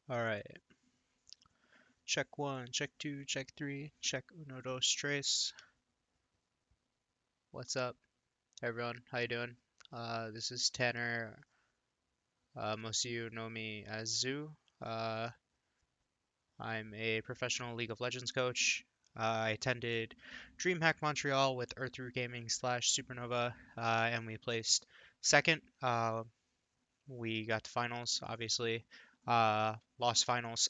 All right. Check one, check two, check three, check uno, dos, tres. What's up, everyone? How you doing? This is Tanner. Most of you know me as Zoo. Uh, I'm a professional League of Legends coach. I attended Dreamhack Montreal with Earthroot Gaming slash Supernova, and we placed second. We got to finals, obviously. Lost finals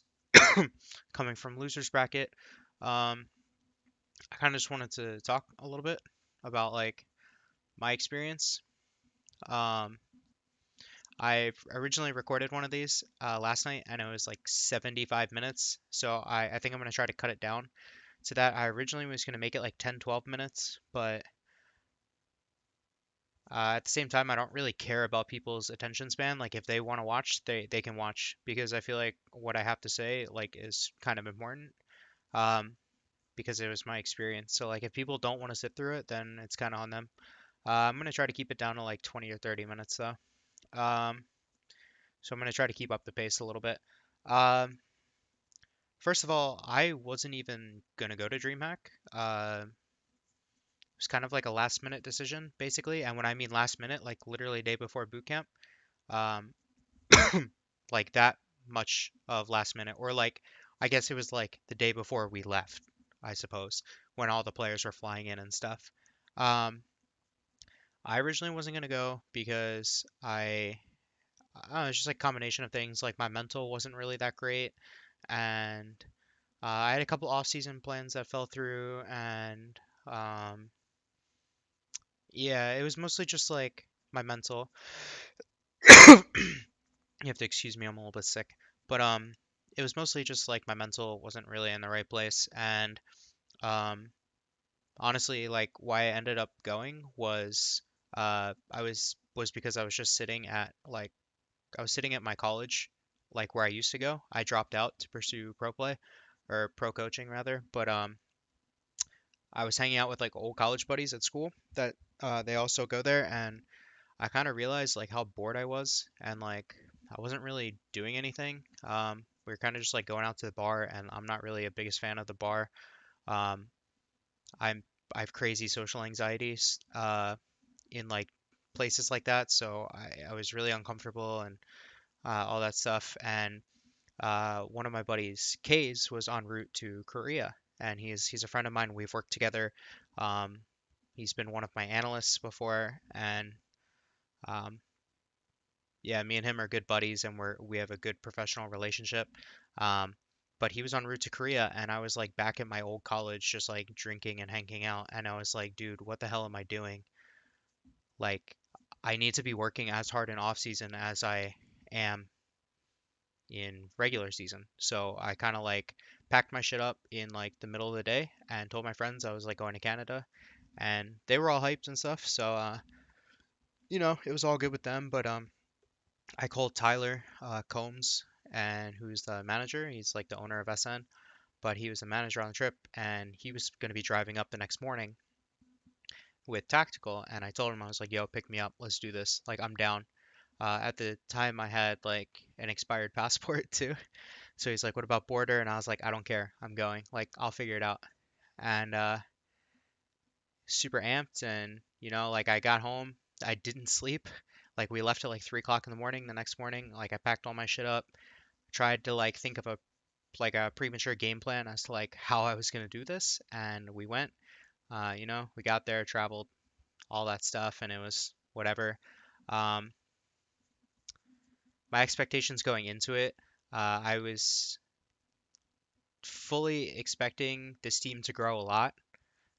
coming from losers bracket. Um, I kind of just wanted to talk a little bit about like my experience. Um, I originally recorded one of these last night and it was like 75 minutes. So I think I'm going to try to cut it down to that. I originally was going to make it like 10, 12 minutes, but at the same time, I don't really care about people's attention span. Like if they want to watch, they can watch because I feel like what I have to say like is kind of important. Um, because it was my experience. So like if people don't want to sit through it, then it's kind of on them. I'm gonna try to keep it down to like 20 or 30 minutes though. Um, so I'm gonna try to keep up the pace a little bit. Um, First of all, I wasn't even gonna go to DreamHack. It was kind of like a last minute decision, basically. And when I mean last minute, like literally day before boot camp, um, like that much of last minute, or like I guess it was like the day before we left, I suppose, when all the players were flying in and stuff. Um, I originally wasn't gonna go because I don't know, it's just like a combination of things. Like my mental wasn't really that great, and I had a couple off-season plans that fell through, and um, yeah, it was mostly just like my mental. You have to excuse me, I'm a little bit sick, but it was mostly just like my mental wasn't really in the right place, and um, honestly, like why I ended up going was I was because I was just sitting at like I was sitting at my college, like where I used to go. I dropped out to pursue pro play or pro coaching rather, but I was hanging out with like old college buddies at school that they also go there, and I kind of realized like how bored I was, and like I wasn't really doing anything. We were kind of just like going out to the bar, and I'm not really a biggest fan of the bar. Um, I'm I have crazy social anxieties in like places like that, so I was really uncomfortable and all that stuff. And one of my buddies, Kays, was en route to Korea, and he's a friend of mine. We've worked together. Um, he's been one of my analysts before, and um, yeah, me and him are good buddies, and we have a good professional relationship. Um, but he was en route to Korea, and I was like back at my old college, just like drinking and hanging out, and I was like, dude, what the hell am I doing? Like, I need to be working as hard in off season as I am in regular season. So I kind of like packed my shit up in like the middle of the day and told my friends I was like going to Canada, and they were all hyped and stuff. So it was all good with them. But I called Tyler Combs, and who's the manager. He's like the owner of SN, but he was the manager on the trip, and he was going to be driving up the next morning with Tactical. And I told him I was like, "Yo, pick me up. Let's do this. Like, I'm down." At the time, I had like an expired passport too. So he's like, "What about border?" And I was like, "I don't care. I'm going. Like, I'll figure it out." And super amped. And like I got home, I didn't sleep. Like we left at like 3 o'clock in the morning. The next morning, like I packed all my shit up, tried to like think of a premature game plan as to like how I was gonna do this, and we went. We got there, traveled, all that stuff, and it was whatever. Um, my expectations going into it, I was fully expecting this team to grow a lot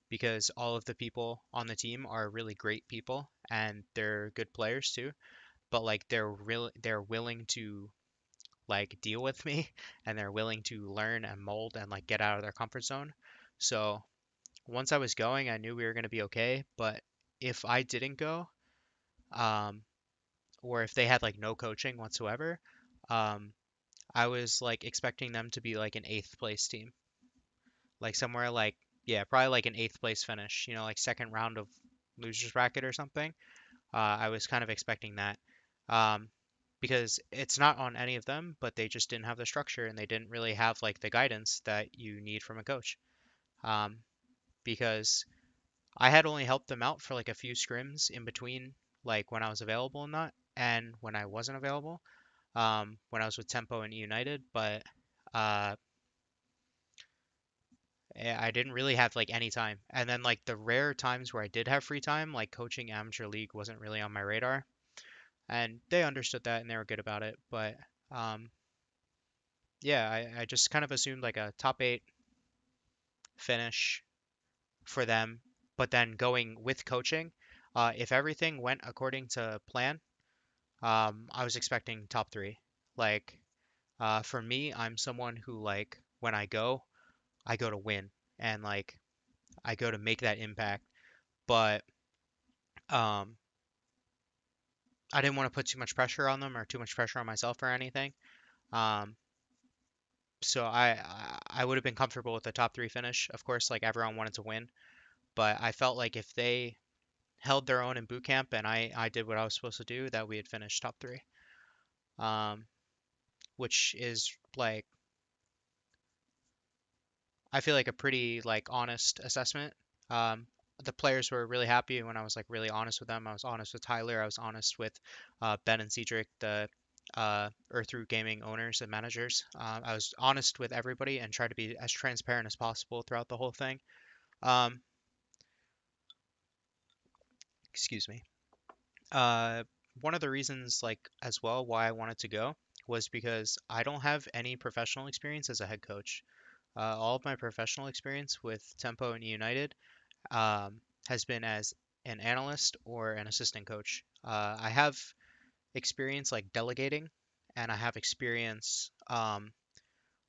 because all of the people on the team are really great people and they're good players too. But like they're willing to like deal with me and they're willing to learn and mold and like get out of their comfort zone. So once I was going, I knew we were going to be okay. But if I didn't go, um, or if they had like no coaching whatsoever, um, I was like expecting them to be like an eighth place team, like somewhere like yeah, probably like an eighth place finish, like second round of losers bracket or something. I was kind of expecting that. Um, because it's not on any of them, but they just didn't have the structure and they didn't really have like the guidance that you need from a coach. Um, because I had only helped them out for like a few scrims in between, like when I was available and not, and when I wasn't available, when I was with Tempo and United, but uh, I didn't really have like any time. And then like the rare times where I did have free time, like coaching amateur league wasn't really on my radar, and they understood that and they were good about it. But um, yeah, I just kind of assumed like a top eight finish for them, but then going with coaching, if everything went according to plan, I was expecting top three. Like, for me, I'm someone who like when I go to win, and like I go to make that impact. But um, I didn't want to put too much pressure on them or too much pressure on myself or anything. Um, so I would have been comfortable with the top three finish. Of course, like everyone wanted to win, but I felt like if they held their own in boot camp and I did what I was supposed to do, that we had finished top three. Um, which is like I feel like a pretty like honest assessment. Um, the players were really happy when I was like really honest with them. I was honest with Tyler. I was honest with Ben and Cedric, the Earth Root Gaming owners and managers. I was honest with everybody and tried to be as transparent as possible throughout the whole thing. Um, excuse me. Uh, One of the reasons, like as well, why I wanted to go was because I don't have any professional experience as a head coach. All of my professional experience with Tempo and United has been as an analyst or an assistant coach. I have experience like delegating, and I have experience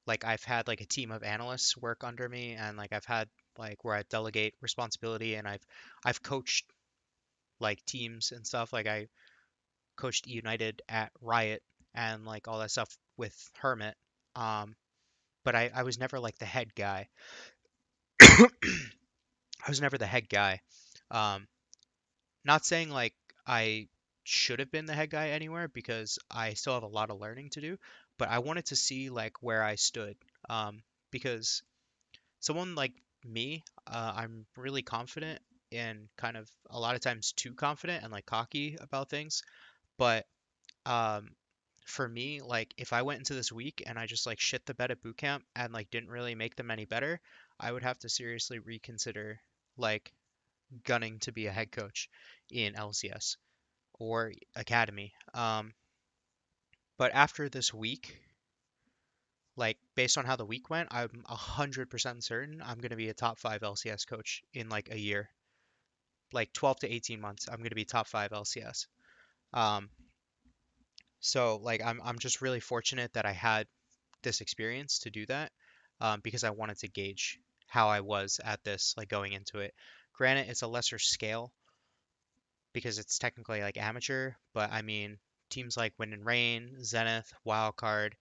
like I've had like a team of analysts work under me, and like I've had like where I delegate responsibility, and I've coached like teams and stuff. Like I coached United at Riot and like all that stuff with Hermit. Um, but I was never like the head guy. I was never the head guy. Um, Not saying like I should have been the head guy anywhere because I still have a lot of learning to do, but I wanted to see like where I stood. Because someone like me, I'm really confident and kind of a lot of times too confident and like cocky about things. But um, for me, like if I went into this week and I just like shit the bed at boot camp and like didn't really make them any better, I would have to seriously reconsider like gunning to be a head coach in LCS or academy. But after this week, like based on how the week went, I'm 100% certain I'm gonna be a top five LCS coach in like a year, like 12 to 18 months. I'm gonna be top five LCS. Um, so like I'm just really fortunate that I had this experience to do that, because I wanted to gauge how I was at this, like going into it. Granted, it's a lesser scale because it's technically like amateur, but I mean teams like Wind and Rain, Zenith, Wildcard,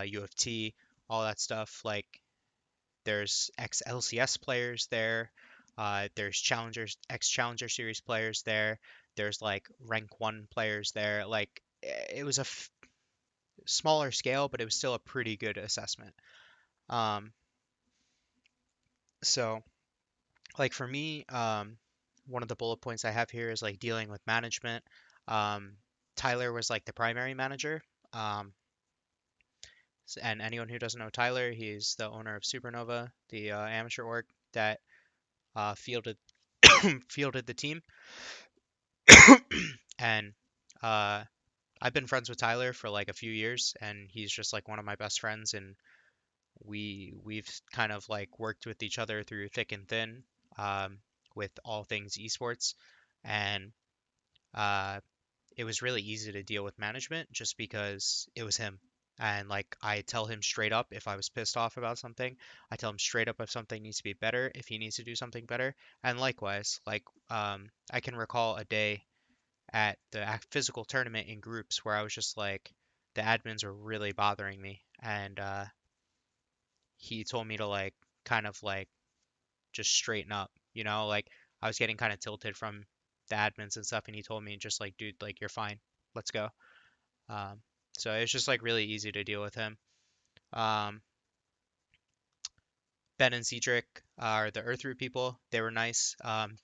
U of T, all that stuff. Like there's ex LCS players there. There's challengers, ex Challenger Series players there. There's like rank one players there. Like it was a smaller scale, but it was still a pretty good assessment. Um, so like for me, one of the bullet points I have here is like dealing with management. Um, Tyler was like the primary manager. Um, and anyone who doesn't know Tyler, he's the owner of Supernova, the amateur org that fielded fielded the team. And uh, I've been friends with Tyler for like a few years, and he's just like one of my best friends. And we've kind of like worked with each other through thick and thin, with all things esports. And uh, it was really easy to deal with management just because it was him. And like I tell him straight up if I was pissed off about something. I tell him straight up if something needs to be better, if he needs to do something better. And likewise, like I can recall a day at the physical tournament in groups where I was just like the admins are really bothering me, and he told me to like kind of like just straighten up, like I was getting kind of tilted from the admins and stuff, and he told me just like, dude, like you're fine, let's go. Um, so it was just like really easy to deal with him. Um, Ben and Cedric are the Earth Root people. They were nice.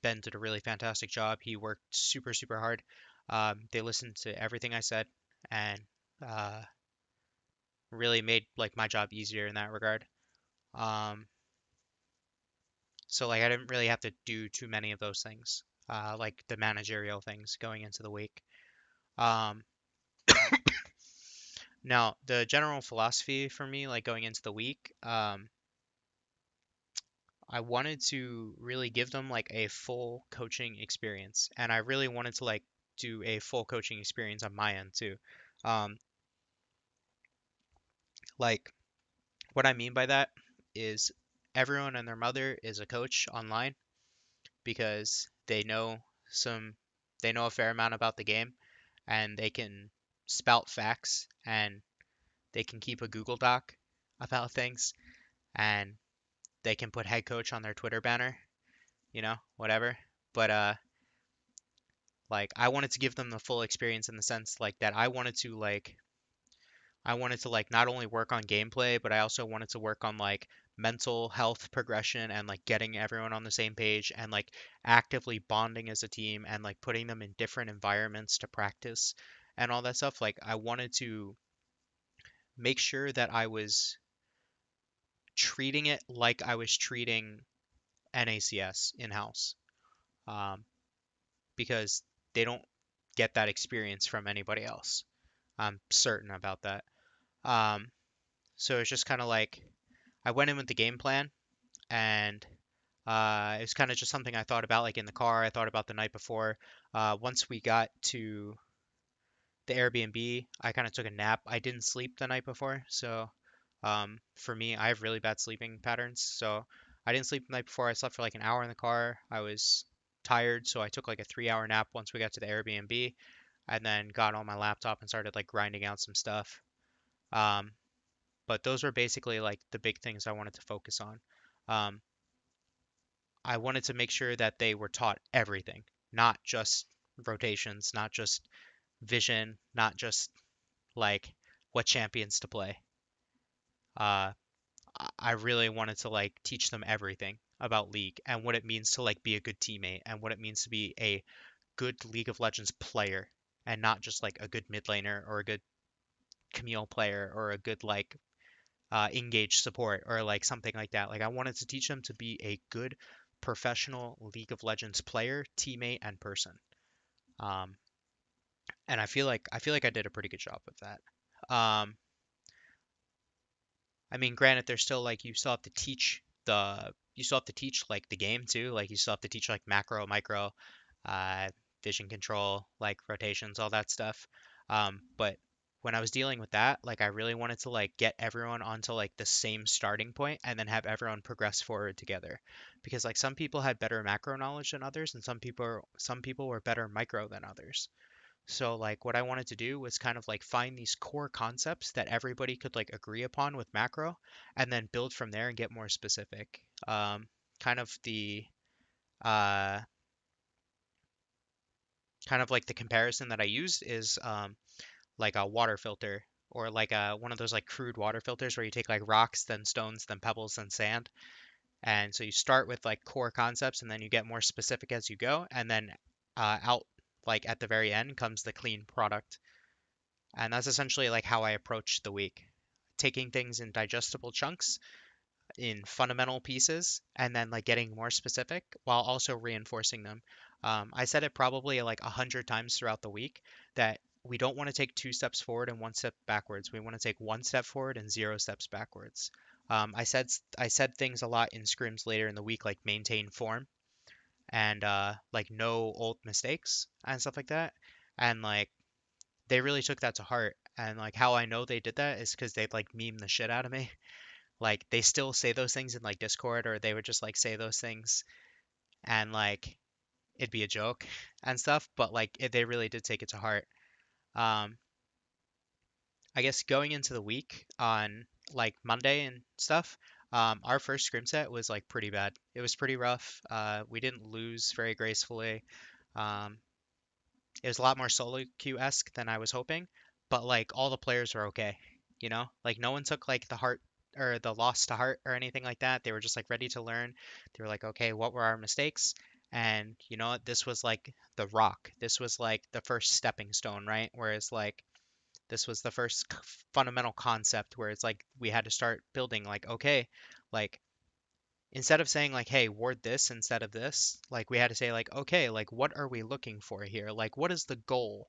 Ben did a really fantastic job. He worked super, super hard. They listened to everything I said and uh, really made like my job easier in that regard. Um, so like I didn't really have to do too many of those things, like the managerial things going into the week. Um, Now the general philosophy for me, like going into the week, I wanted to really give them like a full coaching experience, and I really wanted to like do a full coaching experience on my end too. Um, like what I mean by that is everyone and their mother is a coach online because some they know a fair amount about the game and they can spout facts and they can keep a Google Doc about things and they can put head coach on their Twitter banner, whatever. But like I wanted to give them the full experience in the sense like that I wanted to like not only work on gameplay, but I also wanted to work on like mental health progression and like getting everyone on the same page and like actively bonding as a team and like putting them in different environments to practice and all that stuff. Like I wanted to make sure that I was treating it like I was treating NACS in-house. Um, because they don't get that experience from anybody else. I'm certain about that. Um, so it's just kind of like I went in with the game plan, and it was kind of just something I thought about, like in the car. I thought about the night before. Once we got to the Airbnb, I kind of took a nap. I didn't sleep the night before, so for me, I have really bad sleeping patterns. So I didn't sleep the night before. I slept for like an hour in the car. I was tired, so I took like a 3 hour nap once we got to the Airbnb, and then got on my laptop and started like grinding out some stuff. Um, but those were basically like the big things I wanted to focus on. Um, I wanted to make sure that they were taught everything, not just rotations, not just vision, not just like what champions to play. Uh, I really wanted to like teach them everything about League and what it means to like be a good teammate and what it means to be a good League of Legends player and not just like a good mid laner or a good Camille player or a good like engaged support or like something like that. Like I wanted to teach them to be a good professional League of Legends player, teammate, and person. Um, and I feel like I did a pretty good job with that. Um, I mean, granted, there's still like you still have to teach like the game too. Like you still have to teach like macro, micro, uh, vision control, like rotations, all that stuff. But when I was dealing with that, like I really wanted to like get everyone onto like the same starting point and then have everyone progress forward together. Because like some people had better macro knowledge than others, and some people were better micro than others. So like what I wanted to do was kind of like find these core concepts that everybody could like agree upon with macro and then build from there and get more specific. Kind of the uh, kind of like the comparison that I used is like a water filter or like one of those like crude water filters where you take like rocks, then stones, then pebbles, then sand. And so you start with like core concepts and then you get more specific as you go. And then out like at the very end comes the clean product. And that's essentially like how I approach the week, taking things in digestible chunks, in fundamental pieces, and then like getting more specific while also reinforcing them. I said it probably like 100 times throughout the week that we don't want to take 2 steps forward and 1 step backwards. We want to take 1 step forward and 0 steps backwards. I said things a lot in scrims later in the week, like maintain form and like no old mistakes and stuff like that. And like they really took that to heart. And like how I know they did that is because they'd like meme the shit out of me. Like they still say those things in like Discord, or they would just like say those things and like it'd be a joke and stuff. But like they really did take it to heart. Um, I guess going into the week on like Monday and stuff, our first scrim set was like pretty bad. It was pretty rough. We didn't lose very gracefully. Um, it was a lot more solo queue esque than I was hoping, but like all the players were okay, you know? Like no one took like the heart or the loss to heart or anything like that. They were just like ready to learn. They were like, okay, what were our mistakes? And you know what? This was like the rock. This was like the first stepping stone, right? Whereas like this was the first fundamental concept where it's like we had to start building like, okay, like instead of saying like, hey, ward this instead of this, like we had to say like, okay, like what are we looking for here? Like what is the goal?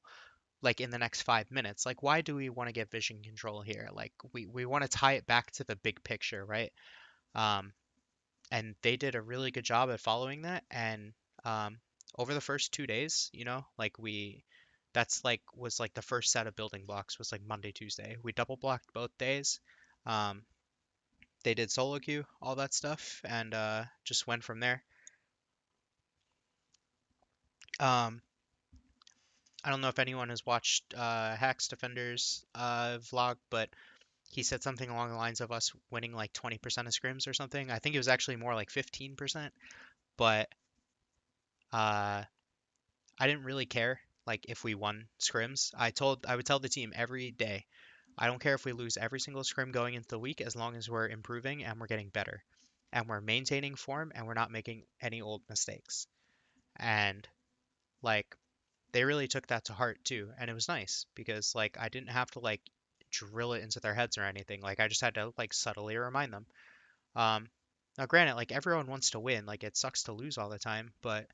Like in the next 5 minutes, like why do we want to get vision control here? Like we want to tie it back to the big picture, right? um and they did a really good job at following that. And um over the first 2 days, you know, like we that's like was like the first set of building blocks was like Monday, Tuesday. We double blocked both days. um they did solo queue, all that stuff, and just went from there. um I don't know if anyone has watched Hacks Defenders vlog, but he said something along the lines of us winning like 20% of scrims or something. I think it was actually more like 15%, but uh, I didn't really care like if we won scrims. I would tell the team every day, I don't care if we lose every single scrim going into the week as long as we're improving and we're getting better and we're maintaining form and we're not making any old mistakes. And like they really took that to heart too, and it was nice because like I didn't have to like drill it into their heads or anything. Like I just had to like subtly remind them. Now granted, like everyone wants to win, like it sucks to lose all the time, but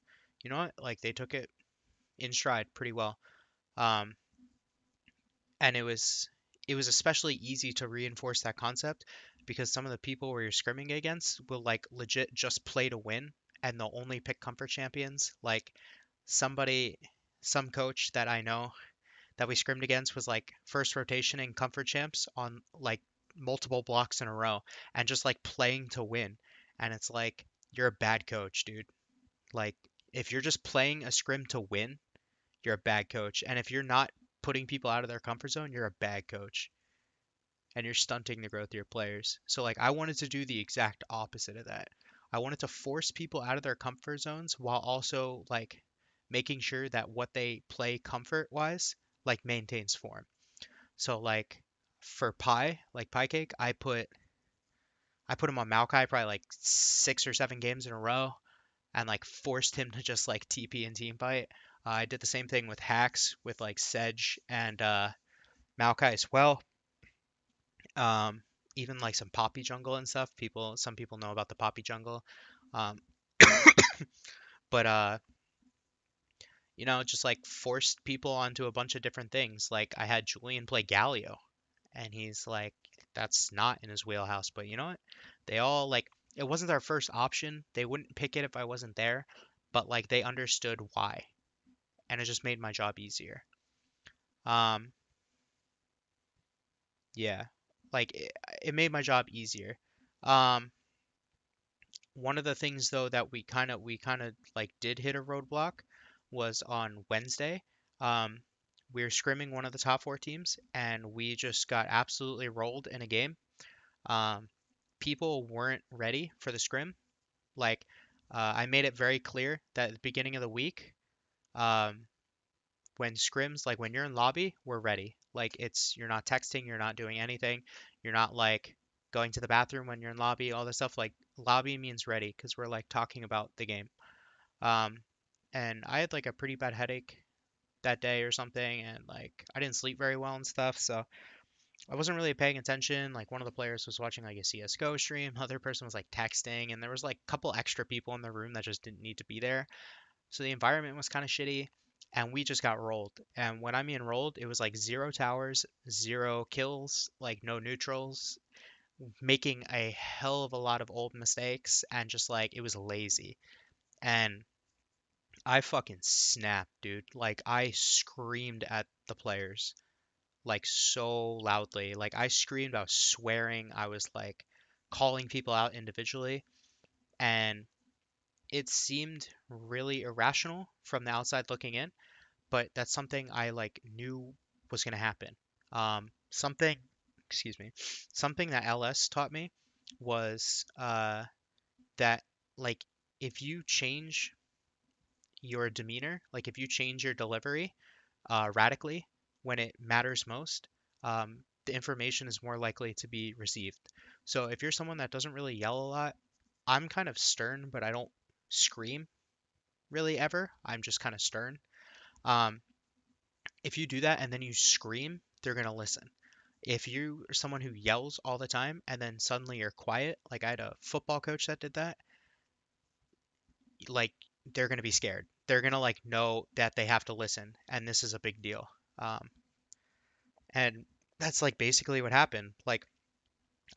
you know what? Like they took it in stride pretty well. Um, and it was especially easy to reinforce that concept because some of the people where you're scrimming against will like legit just play to win and they'll only pick comfort champions. Like somebody, some coach that I know that we scrimmed against was like first rotation in comfort champs on like multiple blocks in a row and just like playing to win. And it's like, you're a bad coach, dude. Like, if you're just playing a scrim to win, you're a bad coach. And if you're not putting people out of their comfort zone, you're a bad coach. And you're stunting the growth of your players. So, like, I wanted to do the exact opposite of that. I wanted to force people out of their comfort zones while also, like, making sure that what they play comfort wise, like, maintains form. So like for pie cake, I put him on Maokai probably like 6 or 7 games in a row and like forced him to just like TP and team fight. I did the same thing with hacks with like Sedge and Maokai as well. Um, even like some Poppy jungle and stuff. Some people know about the Poppy jungle. Um, but just like forced people onto a bunch of different things. Like I had Julian play Galio, and he's like, that's not in his wheelhouse. But you know what? They all like, it wasn't their first option. They wouldn't pick it if I wasn't there, but like they understood why, and it just made my job easier. Um, yeah, like it made my job easier. Um, One of the things though that we kind of like did hit a roadblock was on Wednesday. Um, we were scrimming one of the top four teams, and we just got absolutely rolled in a game. Um, People weren't ready for the scrim. Like, I made it very clear that at the beginning of the week, um, when scrims, like when you're in lobby, we're ready. Like, you're not texting, you're not doing anything, you're not like going to the bathroom when you're in lobby, all this stuff. Like, lobby means ready because we're like talking about the game. Um, and I had like a pretty bad headache that day or something, and like I didn't sleep very well and stuff, so I wasn't really paying attention. Like one of the players was watching like a CS:GO stream, other person was like texting, and there was like a couple extra people in the room that just didn't need to be there. So the environment was kind of shitty, and we just got rolled. And when I mean rolled, it was like zero towers, zero kills, like no neutrals, making a hell of a lot of old mistakes, and just like it was lazy. And I fucking snapped, dude. Like I screamed at the players like so loudly. Like I screamed, I was swearing, I was like calling people out individually, and it seemed really irrational from the outside looking in, but that's something I like knew was going to happen. Something, excuse me, something that LS taught me was that like if you change your demeanor, like if you change your delivery radically, when it matters most, the information is more likely to be received. So if you're someone that doesn't really yell a lot, I'm kind of stern, but I don't scream really ever. I'm just kind of stern. Um, if you do that and then you scream, they're gonna listen. If you are someone who yells all the time and then suddenly you're quiet, like I had a football coach that did that, like they're gonna be scared. They're gonna like know that they have to listen, and this is a big deal. Um, and that's like basically what happened. Like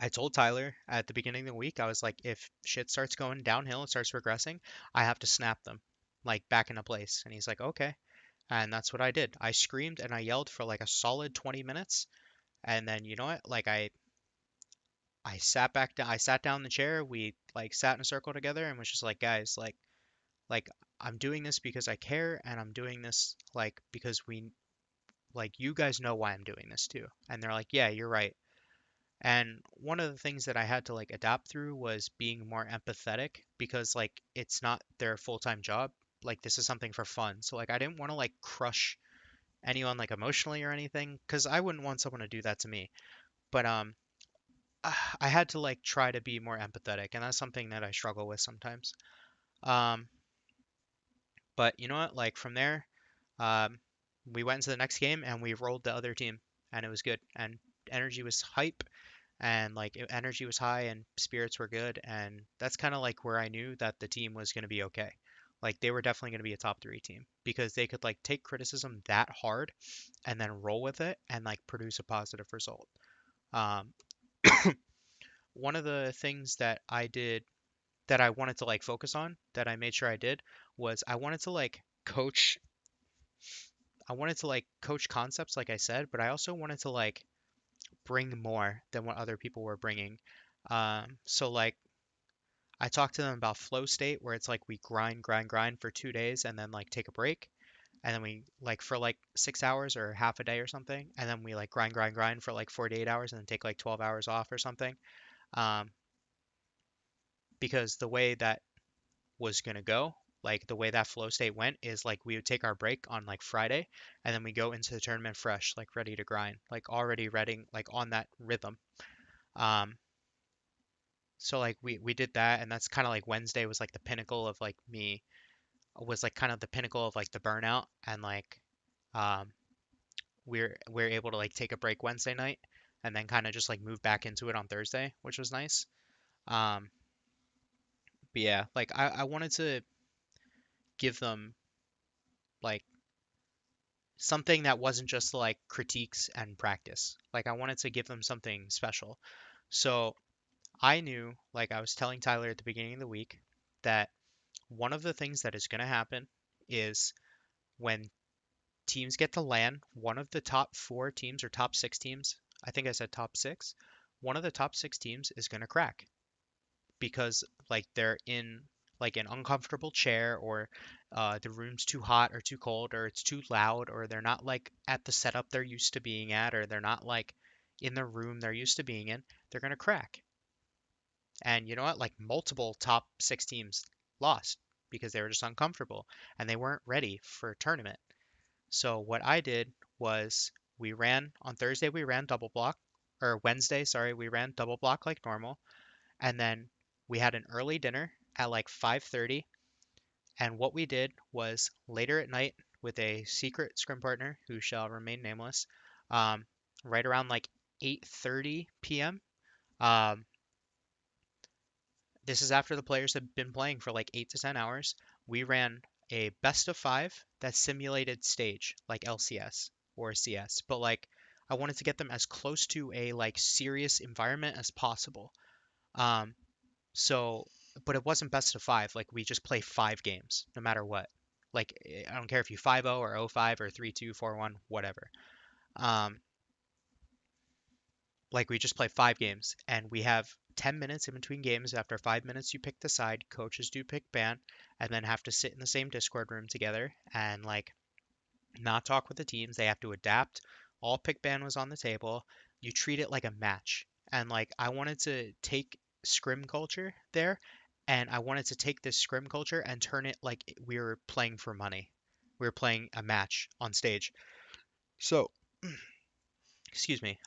I told Tyler at the beginning of the week, I was like, if shit starts going downhill and starts regressing, I have to snap them like back into place. And he's like, okay. And that's what I did. I screamed and I yelled for like a solid 20 minutes. And then you know what? Like I sat back down, I sat down in the chair. We like sat in a circle together and was just like, guys, like I'm doing this because I care, and I'm doing this like because we like you guys know why I'm doing this too. And they're like, yeah, you're right. And one of the things that I had to like adapt through was being more empathetic because like it's not their full-time job. Like this is something for fun. So like I didn't want to like crush anyone like emotionally or anything because I wouldn't want someone to do that to me. But I had to like try to be more empathetic, and that's something that I struggle with sometimes. Um, but you know what? Like from there, um, we went into the next game and we rolled the other team, and it was good. And energy was hype, and like energy was high, and spirits were good, and that's kind of like where I knew that the team was going to be okay. Like they were definitely going to be a top three team because they could like take criticism that hard and then roll with it and like produce a positive result. Um, one of the things that I did that I wanted to like focus on that I made sure I did was I wanted to like coach concepts like I said, but I also wanted to like bring more than what other people were bringing. So like I talked to them about flow state where it's like we grind for 2 days and then like take a break. And then we like for like 6 hours or half a day or something. And then we like grind for like 48 hours and then take like 12 hours off or something. Um, because the way that was going to go, like the way that flow state went is like we would take our break on like Friday and then we go into the tournament fresh, like ready to grind, like already ready, like on that rhythm. Um, so like we did that, and that's kind of like Wednesday was like the pinnacle of like me was like kind of the pinnacle of like the burnout, and like um we're able to like take a break Wednesday night and then kind of just like move back into it on Thursday, which was nice. Um, but yeah, like I wanted to give them like something that wasn't just like critiques and practice. Like I wanted to give them something special. So I knew, like I was telling Tyler at the beginning of the week, that one of the things that is going to happen is when teams get to LAN, one of the top four teams or top six teams, I think I said top six, one of the top six teams is going to crack because like they're in like an uncomfortable chair, or the room's too hot or too cold, or it's too loud, or they're not like at the setup they're used to being at, or they're not like in the room they're used to being in. They're going to crack. And you know what? Like multiple top six teams lost because they were just uncomfortable and they weren't ready for a tournament. So what I did was we ran on Thursday, we ran double block, or Wednesday, sorry, we ran double block like normal. And then we had an early dinner at like 5:30. And what we did was later at night with a secret scrim partner who shall remain nameless, um, right around like 8:30 p.m. Um, this is after the players had been playing for like 8 to 10 hours. We ran a best of five that simulated stage, like LCS or CS, but like I wanted to get them as close to a like serious environment as possible. Um, so, but it wasn't best of five. Like we just play 5 games, no matter what. Like I don't care if you 5-0 or 0-5 or 3-2, 4-1, whatever. Um, like we just play 5 games, and we have 10 minutes in between games. After 5 minutes, you pick the side. Coaches do pick ban, and then have to sit in the same Discord room together and like not talk with the teams. They have to adapt. All pick ban was on the table. You treat it like a match, and like I wanted to take scrim culture there, and I wanted to take this scrim culture and turn it like we were playing for money. We were playing a match on stage. So excuse me.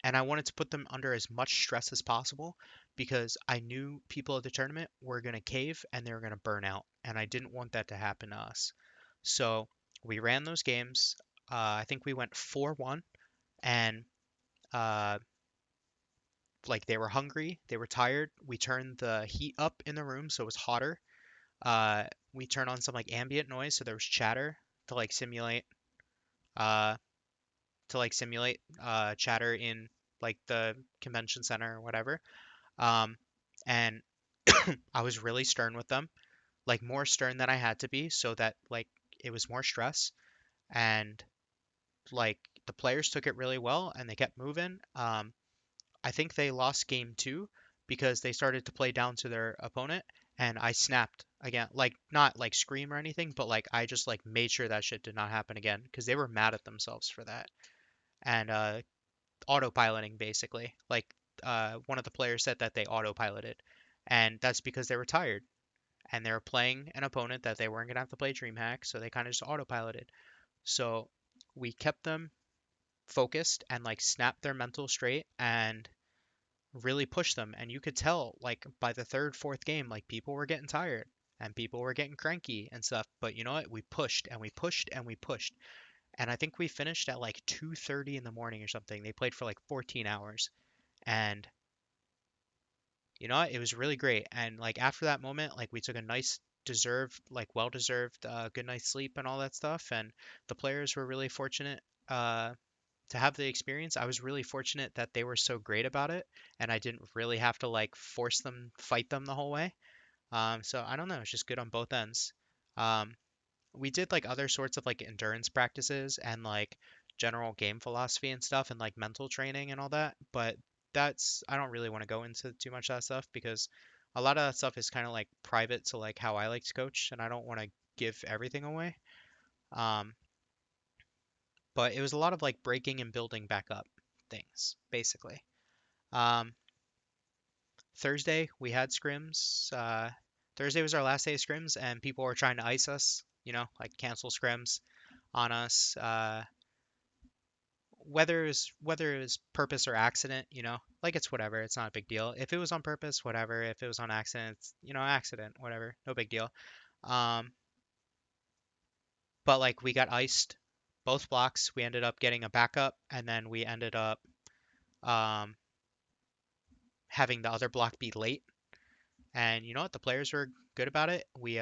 And I wanted to put them under as much stress as possible because I knew people at the tournament were going to cave and they were going to burn out, and I didn't want that to happen to us. So we ran those games. I think we went 4-1, and uh, like they were hungry, they were tired. We turned the heat up in the room so it was hotter. Uh, we turned on some like ambient noise so there was chatter to like simulate uh, chatter in like the convention center or whatever. Um, and I was really stern with them, like more stern than I had to be, so that like it was more stress. And like the players took it really well and they kept moving. I think they lost game two because they started to play down to their opponent, and I snapped again, like not like scream or anything, but like I just like made sure that shit did not happen again because they were mad at themselves for that. And autopiloting basically. Like one of the players said that they autopiloted, and that's because they were tired and they were playing an opponent that they weren't gonna have to play DreamHack, so they kind of just autopiloted. So we kept them focused and like snapped their mental straight and really pushed them. And you could tell like by the third, fourth game, like people were getting tired and people were getting cranky and stuff. But you know what? We pushed and we pushed and we pushed. And I think we finished at like 2:30 in the morning or something. They played for like 14 hours. And you know what? It was really great. And like after that moment, like we took a nice deserved, like well-deserved good night's sleep and all that stuff. And the players were really fortunate to have the experience. I was really fortunate that they were so great about it, and I didn't really have to like force them, fight them the whole way. So I don't know, it's just good on both ends. Um, we did like other sorts of like endurance practices and like general game philosophy and stuff and like mental training and all that, but that's I don't really want to go into too much of that stuff because a lot of that stuff is kind of like private to like how I like to coach, and I don't want to give everything away. Um, but it was a lot of like breaking and building back up things, basically. Um, Thursday we had scrims. Thursday was our last day of scrims, and people were trying to ice us, like cancel scrims on us. Whether it was purpose or accident, like it's whatever. It's not a big deal. If it was on purpose, whatever. If it was on accident, it's, accident, whatever. No big deal. Um, but like we got iced both blocks. We ended up getting a backup, and then we ended up um, having the other block be late. And you know what? The players were good about it. We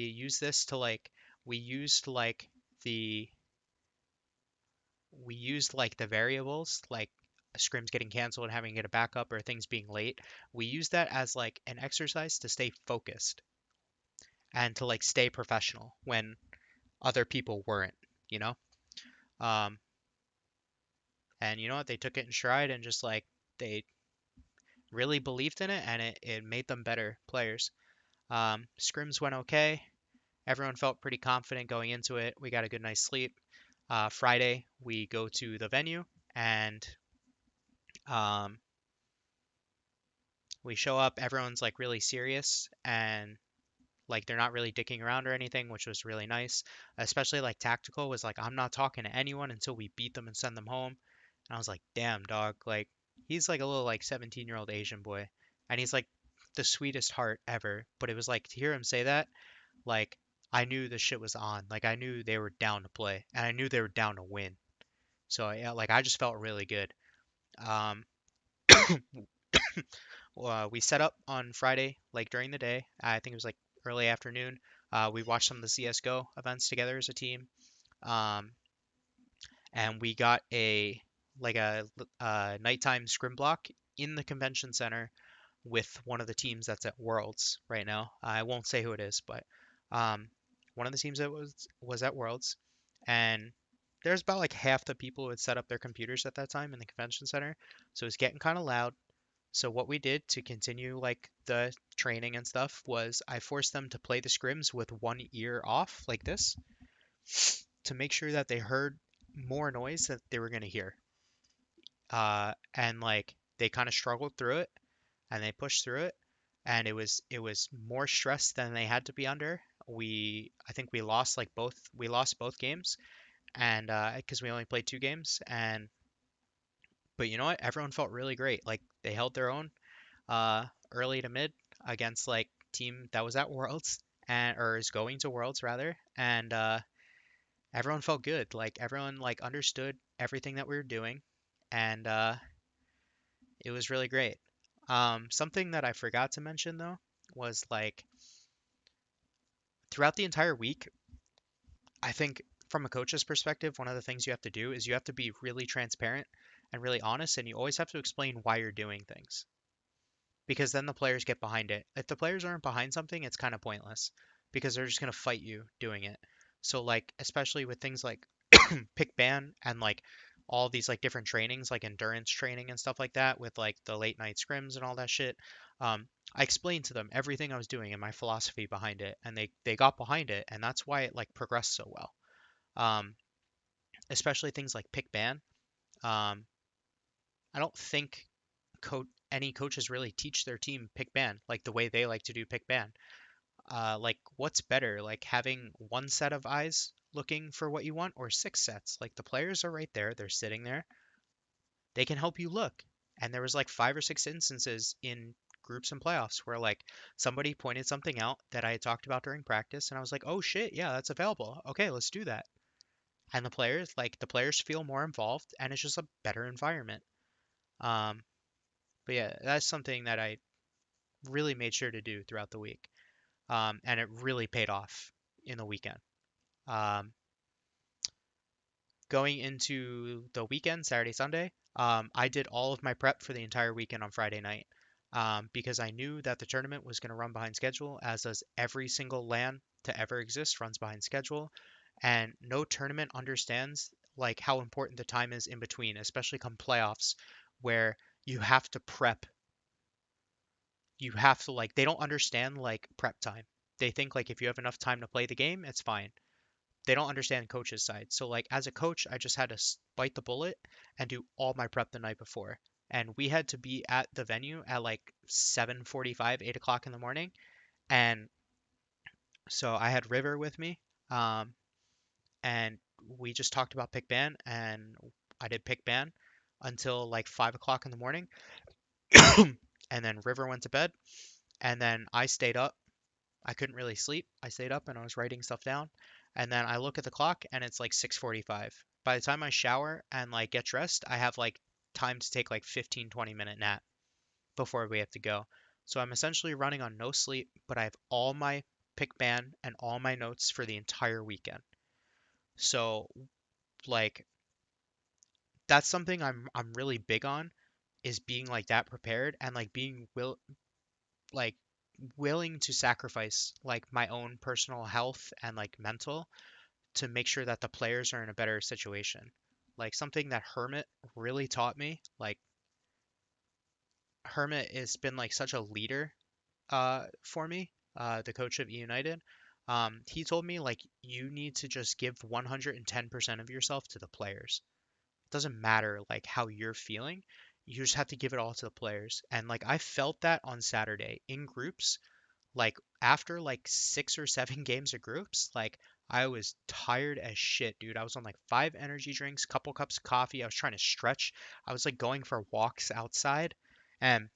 used this to like we used like the we used like the variables like scrims getting canceled and having to get a backup or things being late. We used that as like an exercise to stay focused and to like stay professional when other people weren't, you know? Um, and you know what? They took it in stride and just like they really believed in it, and it made them better players. Scrims went okay. Everyone felt pretty confident going into it. We got a good night's sleep. Friday, we go to the venue and um, we show up. Everyone's like really serious and like they're not really dicking around or anything, which was really nice. Especially like Tactical was like, I'm not talking to anyone until we beat them and send them home. And I was like, damn, dog. Like, he's like a little like 17-year-old Asian boy. And he's like the sweetest heart ever. But it was like to hear him say that, like, I knew the shit was on. Like, I knew they were down to play. And I knew they were down to win. So, yeah, like, I just felt really good. Um, we set up on Friday, like during the day. I think it was like early afternoon. We watched some of the CS:GO events together as a team, um, and we got a nighttime scrim block in the convention center with one of the teams that's at Worlds right now. I won't say who it is, but um, one of the teams that was at Worlds, and there's about like half the people who had set up their computers at that time in the convention center, so it was getting kind of loud. So what we did to continue like the training and stuff was I forced them to play the scrims with one ear off like this to make sure that they heard more noise that they were going to hear. And like they kind of struggled through it and they pushed through it, and it was more stress than they had to be under. I think we lost both games, and because we only played 2 games, and but you know what? Everyone felt really great. Like they held their own early to mid against like team that was at Worlds and or is going to Worlds rather, and everyone felt good. Like everyone like understood everything that we were doing, and it was really great. Something that I forgot to mention though was like throughout the entire week, I think from a coach's perspective, one of the things you have to do is you have to be really transparent and really honest, and you always have to explain why you're doing things because then the players get behind it. If the players aren't behind something, it's kind of pointless because they're just going to fight you doing it. So like especially with things like pick ban and like all these like different trainings like endurance training and stuff like that with like the late night scrims and all that shit. I explained to them everything I was doing and my philosophy behind it, and they got behind it, and that's why it like progressed so well. Um, Especially things like pick ban. Um, I don't think any coaches really teach their team pick ban like the way they like to do pick ban. Like what's better, like having one set of eyes looking for what you want or 6 sets? Like the players are right there, they're sitting there, they can help you look. And there was like 5 or 6 instances in groups and playoffs where like somebody pointed something out that I had talked about during practice, and I was like, oh shit, yeah, that's available. Okay, let's do that. And the players feel more involved, and it's just a better environment. Um, but yeah, that's something that I really made sure to do throughout the week. And it really paid off in the weekend. Um, Going into the weekend, Saturday, Sunday, I did all of my prep for the entire weekend on Friday night because I knew that the tournament was going to run behind schedule, as does every single LAN to ever exist runs behind schedule, and no tournament understands like how important the time is in between, especially come playoffs, where you have to prep. You have to like they don't understand like prep time. They think like if you have enough time to play the game, it's fine. They don't understand coach's side. So like as a coach, I just had to bite the bullet and do all my prep the night before. And we had to be at the venue at like 7:45, 8 o'clock in the morning. And so I had River with me. Um, and we just talked about pick ban, and I did pick ban until like 5 o'clock in the morning. And then River went to bed. And then I stayed up. I couldn't really sleep. I stayed up and I was writing stuff down. And then I look at the clock and it's like 6:45. By the time I shower and like get dressed, I have like time to take like 15-20 minute nap before we have to go. So I'm essentially running on no sleep, but I have all my pick ban and all my notes for the entire weekend. So like that's something I'm really big on, is being like that prepared and like being like willing to sacrifice like my own personal health and like mental to make sure that the players are in a better situation. Like something that Hermit really taught me, like Hermit has been like such a leader for me, the coach of E United. He told me like you need to just give 110% of yourself to the players. It doesn't matter like how you're feeling. You just have to give it all to the players. And like I felt that on Saturday in groups, like after like 6 or 7 games of groups, like I was tired as shit, dude. I was on like 5 energy drinks, couple cups of coffee. I was trying to stretch. I was like going for walks outside, and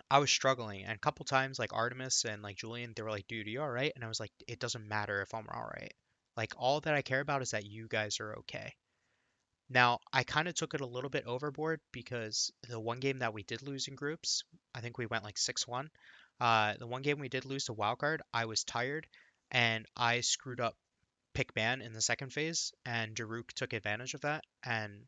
I was struggling. And a couple times, like Artemis and like Julian, they were like, "Dude, are you all right?" And I was like, "It doesn't matter if I'm all right. Like all that I care about is that you guys are okay." Now, I kind of took it a little bit overboard because the one game that we did lose in groups, I think we went like 6-1. The one game we did lose to Wildcard, I was tired and I screwed up pick ban in the second phase, and Daruk took advantage of that and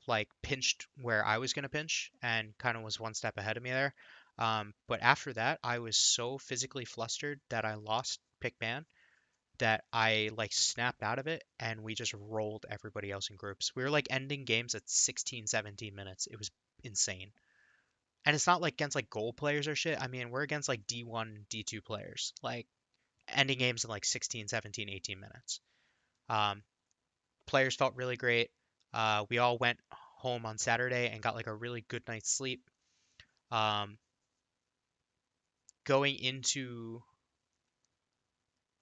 like pinched where I was going to pinch and kind of was one step ahead of me there. But after that, I was so physically flustered that I lost pick ban that I like snapped out of it and we just rolled everybody else in groups. We were like ending games at 16, 17 minutes. It was insane. And it's not like against like goal players or shit. I mean, we're against like D1, D2 players, like ending games in like 16, 17, 18 minutes. Um, Players felt really great. We all went home on Saturday and got like a really good night's sleep. Um, going into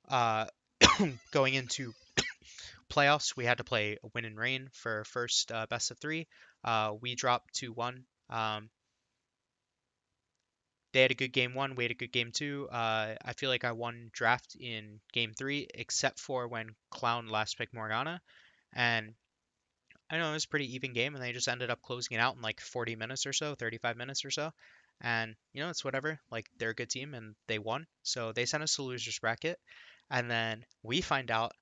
uh, going into Playoffs, we had to play win and rain for first best of three. We dropped 2-1. They had a good game one, we had a good game two. I feel like I won draft in game three, except for when Clown last picked Morgana. And I know it was a pretty even game, and they just ended up closing it out in like 40 minutes or so, 35 minutes or so. And, it's whatever. Like, they're a good team, and they won. So they sent us to losers bracket. And then we find out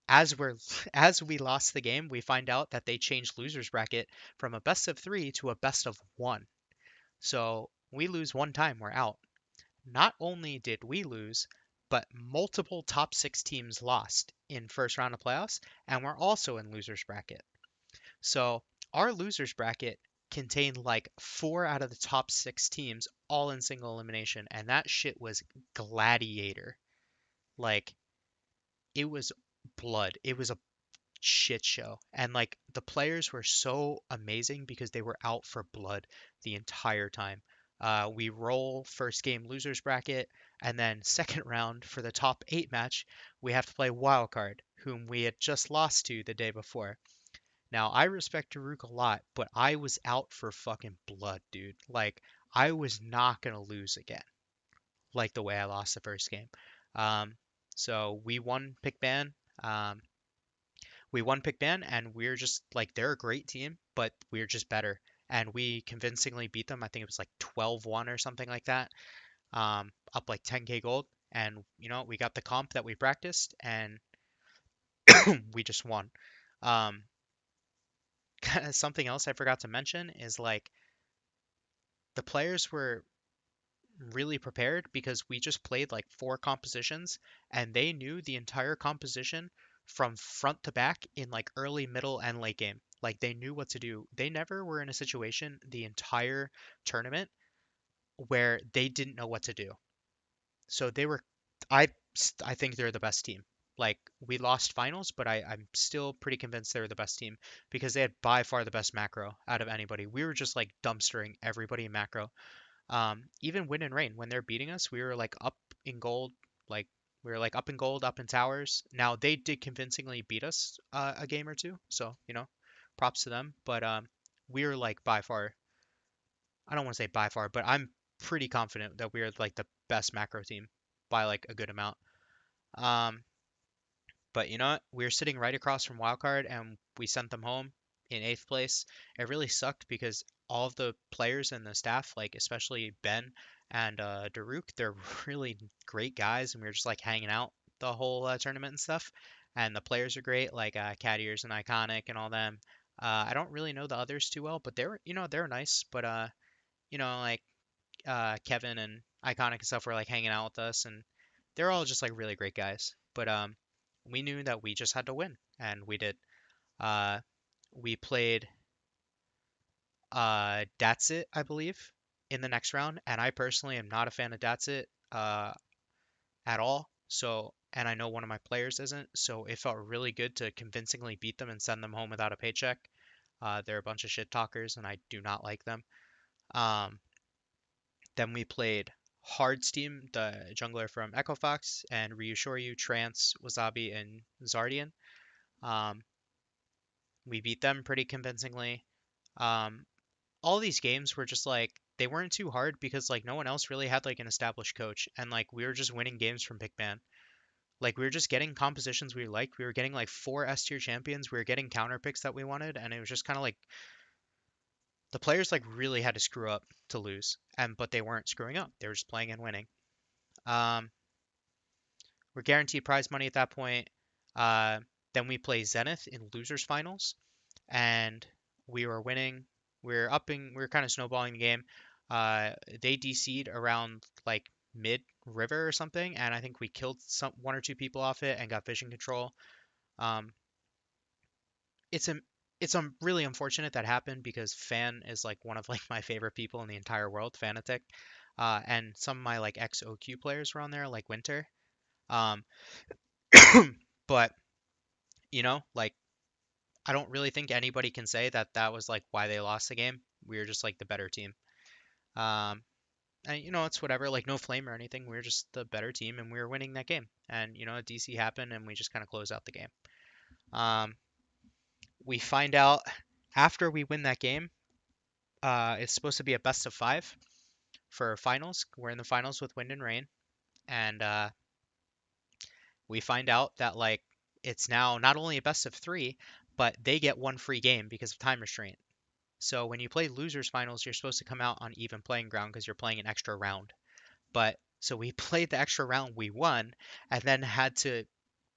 as we're as we lost the game, we find out that they changed losers bracket from a best of three to a best of one. So we lose one time, we're out. Not only did we lose, but multiple top six teams lost in first round of playoffs, and we're also in losers bracket. So our losers bracket contained like four out of the top six teams all in single elimination, and that shit was gladiator. Like it was blood. It was a shit show. And like the players were so amazing because they were out for blood the entire time. We roll first game losers bracket, and then second round for the top eight match, we have to play wildcard, whom we had just lost to the day before. Now I respect Daruk a lot, but I was out for fucking blood, dude. Like I was not gonna lose again, like the way I lost the first game. Um, so Um, we won pick ban, and we're just like they're a great team, but we're just better. And we convincingly beat them. I think it was like 12-1 or something like that. Up like 10k gold. And we got the comp that we practiced, and we just won. Um, Something else I forgot to mention is like the players were really prepared because we just played like four compositions, and they knew the entire composition from front to back in like early, middle, and late game. Like they knew what to do. They never were in a situation the entire tournament where they didn't know what to do. So they were, I I think they're the best team. Like we lost finals, but I'm still pretty convinced they were the best team because they had by far the best macro out of anybody. We were just like dumpstering everybody in macro. Even win and rain, when they're beating us, we were like up in gold, like we were like up in gold, up in towers. Now they did convincingly beat us a game or two, so props to them. But we were like by far, I don't want to say by far, but I'm pretty confident that we are like the best macro team by like a good amount. Um, but you know what? We were sitting right across from Wildcard, and we sent them home in eighth place. It really sucked because all of the players and the staff, like especially Ben and Daruk, they're really great guys, and we were just like hanging out the whole tournament and stuff. And the players are great, like Cat Ears and Iconic and all them. I don't really know the others too well, but they're nice. But like Kevin and Iconic and stuff were like hanging out with us, and they're all just like really great guys. But we knew that we just had to win, and we did. Uh, we played That's It, I believe, in the next round, and I personally am not a fan of That's It at all. So, and I know one of my players isn't, so it felt really good to convincingly beat them and send them home without a paycheck. They're a bunch of shit talkers, and I do not like them. Um, Then we played Hard's team, the jungler from Echo Fox, and Ryushoryu, Trance, Wasabi, and Zardian. Um, we beat them pretty convincingly. Um, all these games were just like they weren't too hard because like no one else really had like an established coach, and like we were just winning games from pick ban. Like we were just getting compositions we liked. We were getting like four S tier champions. We were getting counter picks that we wanted, and it was just kind of like the players like really had to screw up to lose, and but they weren't screwing up. They were just playing and winning. Um, we're guaranteed prize money at that point. Uh, then we play Zenith in losers finals, and we were winning. We were kind of snowballing the game. They DC'd around like mid river or something, and I think we killed one or two people off it and got vision control. Um, it's a it's really unfortunate that happened because Fan is like one of like my favorite people in the entire world, Fanatic. And some of my like ex OQ players were on there, like Winter. Um, but like I don't really think anybody can say that that was like why they lost the game. We were just like the better team. Um, and it's whatever, like no flame or anything. We were just the better team, and we were winning that game. And DC happened, and we just kind of closed out the game. Um, we find out after we win that game. It's supposed to be a best of five for finals. We're in the finals with Wind and Rain, and we find out that like it's now not only a best of three, but they get one free game because of time restraint. So when you play losers finals, you're supposed to come out on even playing ground because you're playing an extra round. But so we played the extra round, we won, and then had to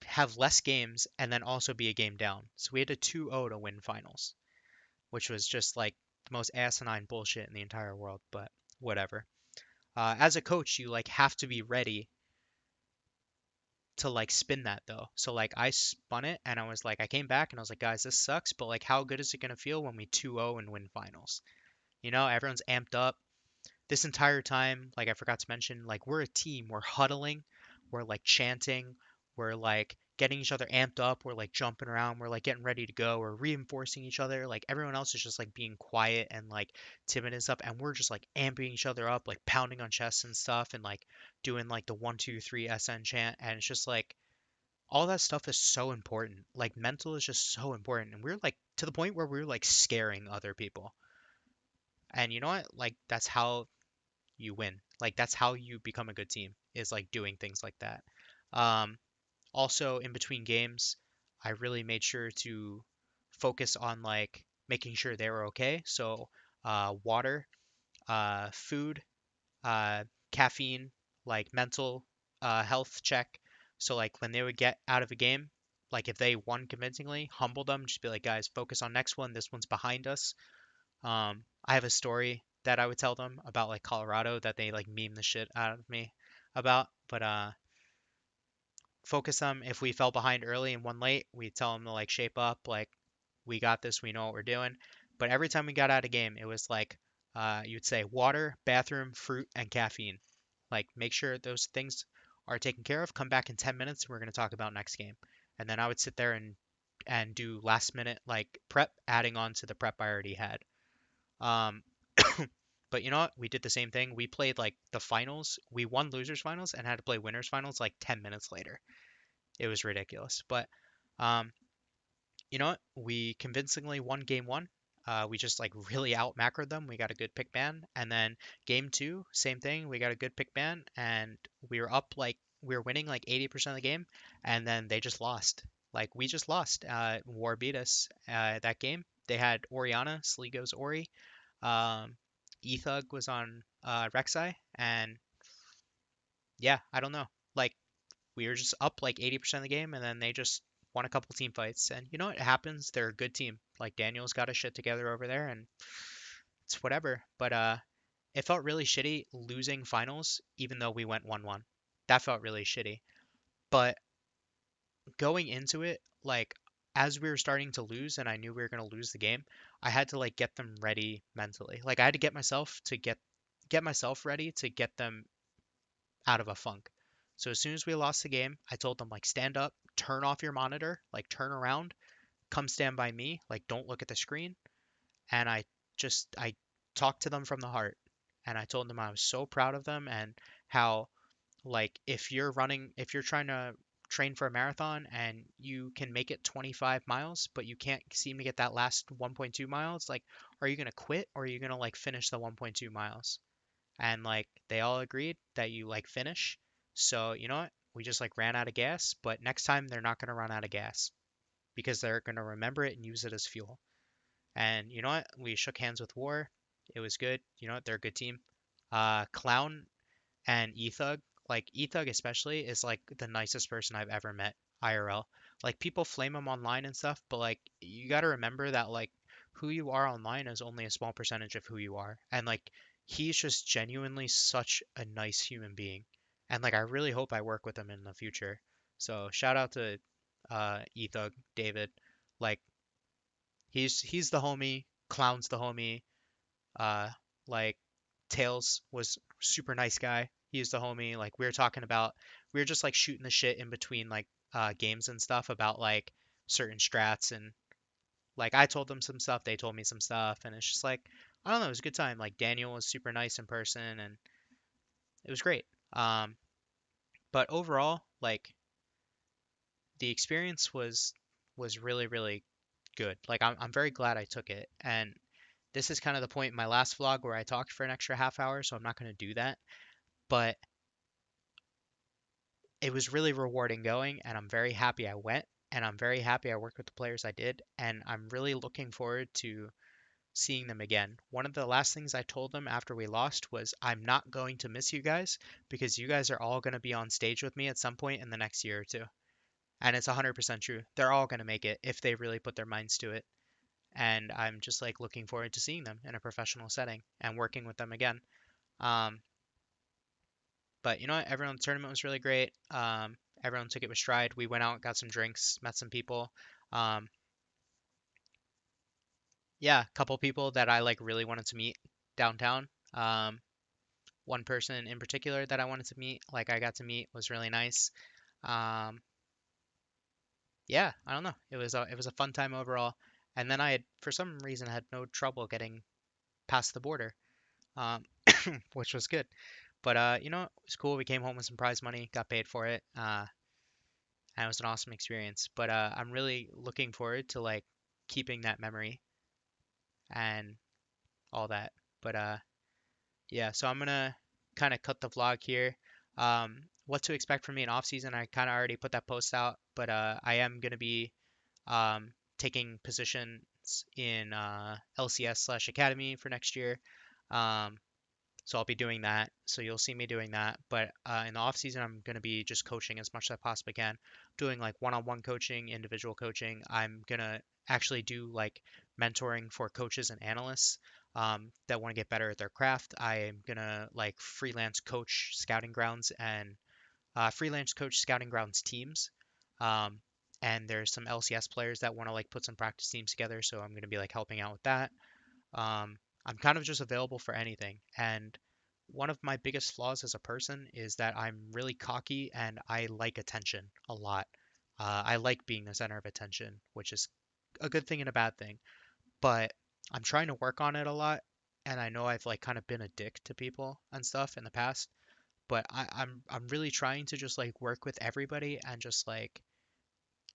have less games and then also be a game down. So we had a 2-0 to win finals, which was just like the most asinine bullshit in the entire world, but whatever. As a coach, you like have to be ready to like spin that though. So like I spun it and I was like, I came back and I was like, guys, this sucks, but like how good is it gonna feel when we 2-0 and win finals? You know, everyone's amped up. This entire time, like I forgot to mention, like we're a team. We're huddling, we're like chanting, we're like getting each other amped up, we're like jumping around, we're like getting ready to go, we're reinforcing each other. Like everyone else is just like being quiet and like timid and stuff, and we're just like amping each other up, like pounding on chests and stuff, and like doing like the 1 2 3 SN chant, and it's just like all that stuff is so important. Like mental is just so important, and we're like to the point where we're like scaring other people. And you know what? Like that's how you win. Like that's how you become a good team is like doing things like that. Um, Also in between games, I really made sure to focus on like making sure they were okay. So water, food, uh, caffeine, like mental health check. So like when they would get out of a game, like if they won convincingly, humble them, just be like, guys, focus on next one. This one's behind us. I have a story that I would tell them about like Colorado that they like meme the shit out of me about, but focus them. If we fell behind early and won late, we tell them to like shape up, like we got this, we know what we're doing. But every time we got out of game, it was like you'd say water, bathroom, fruit, and caffeine. Like make sure those things are taken care of. Come back in 10 minutes. We're going to talk about next game. And then I would sit there and do last minute like prep, adding on to the prep I already had. Um, but you know what? We did the same thing. We played like the finals. We won losers finals and had to play winners finals like 10 minutes later. It was ridiculous. But um, you know what? We convincingly won game one. We just like really out macroed them. We got a good pick ban. And then game two, same thing. We got a good pick ban and we were up like we were winning like 80% of the game. And then they just lost. Like we just lost. War beat us that game. They had Oriana, Sligo's Ori. Um, Ethug was on Rek'Sai, and yeah, I don't know. Like we were just up like 80% of the game, and then they just won a couple team fights. And you know what happens? They're a good team. Like Daniel's got his shit together over there, and it's whatever. But it felt really shitty losing finals, even though we went 1-1. That felt really shitty. But going into it, like as we were starting to lose and I knew we were going to lose the game, I had to like get them ready mentally. Like I had to get myself ready to get them out of a funk. So as soon as we lost the game, I told them like stand up, turn off your monitor, like turn around, come stand by me, like don't look at the screen. And I talked to them from the heart. And I told them I was so proud of them and how like if you're trying to train for a marathon and you can make it 25 miles, but you can't seem to get that last 1.2 miles, like are you going to quit or are you going to like finish the 1.2 miles? And like they all agreed that you like finish. So, you know what? We just like ran out of gas, but next time they're not going to run out of gas because they're going to remember it and use it as fuel. And you know what? We shook hands with War. It was good. You know what? They're a good team. Clown and Ethug, like Ethug especially, is like the nicest person I've ever met IRL. Like people flame him online and stuff, but like you got to remember that like who you are online is only a small percentage of who you are. And like he's just genuinely such a nice human being. And like I really hope I work with him in the future. So shout out to Ethug, David. Like he's the homie, Clown's the homie, uh, like Tails was super nice guy. He was the homie. Like we were just like shooting the shit in between like games and stuff about like certain strats and like I told them some stuff, they told me some stuff, and it's just like I don't know, it was a good time. Like Daniel was super nice in person, and it was great. But overall, like the experience was was really, really good. Like I'm very glad I took it. And this is kind of the point in my last vlog where I talked for an extra half hour, so I'm not going to do that. But it was really rewarding going, and I'm very happy I went, and I'm very happy I worked with the players I did, and I'm really looking forward to seeing them again. One of the last things I told them after we lost was, I'm not going to miss you guys because you guys are all going to be on stage with me at some point in the next year or two. And it's 100% true. They're all going to make it if they really put their minds to it. And I'm just like looking forward to seeing them in a professional setting and working with them again. Um, but you know what? Everyone, the tournament was really great. Everyone took it with stride. We went out, got some drinks, met some people. Um, yeah, a couple people that I like really wanted to meet downtown. One person in particular that I wanted to meet, like I got to meet, was really nice. Um, yeah, I don't know. It was a fun time overall. And then I had, for some reason, had no trouble getting past the border, um, which was good. But you know, it was cool. We came home with some prize money, got paid for it, and it was an awesome experience. But I'm really looking forward to like keeping that memory and all that. But yeah, so I'm gonna kind of cut the vlog here. What to expect from me in off season, I kind of already put that post out, but I am gonna be taking positions in LCS/Academy for next year. Um, so I'll be doing that. So you'll see me doing that. But in the off season, I'm going to be just coaching as much as I possibly can, doing like one-on-one coaching, individual coaching. I'm going to actually do like mentoring for coaches and analysts that want to get better at their craft. I am going to like freelance coach scouting grounds and freelance coach scouting grounds teams. Um, and there's some LCS players that want to like put some practice teams together. So I'm going to be like helping out with that. Um, I'm kind of just available for anything. And one of my biggest flaws as a person is that I'm really cocky and I like attention a lot. I like being the center of attention, which is a good thing and a bad thing. But I'm trying to work on it a lot. And I know I've like kind of been a dick to people and stuff in the past. But I'm really trying to just like work with everybody and just like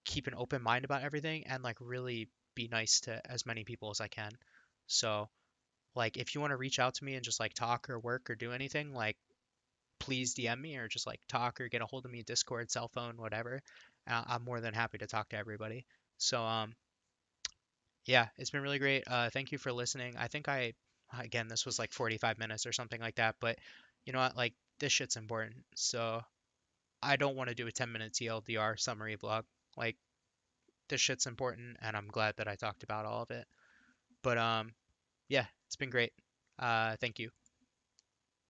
keep an open mind about everything and like really be nice to as many people as I can. So like, if you want to reach out to me and just like talk or work or do anything, like, please DM me or just like talk or get a hold of me, Discord, cell phone, whatever. I'm more than happy to talk to everybody. So, yeah, it's been really great. Thank you for listening. I think again, this was like 45 minutes or something like that, but you know what? Like, this shit's important. So, I don't want to do a 10-minute TLDR summary vlog. Like, this shit's important, and I'm glad that I talked about all of it. But, yeah, it's been great. Thank you.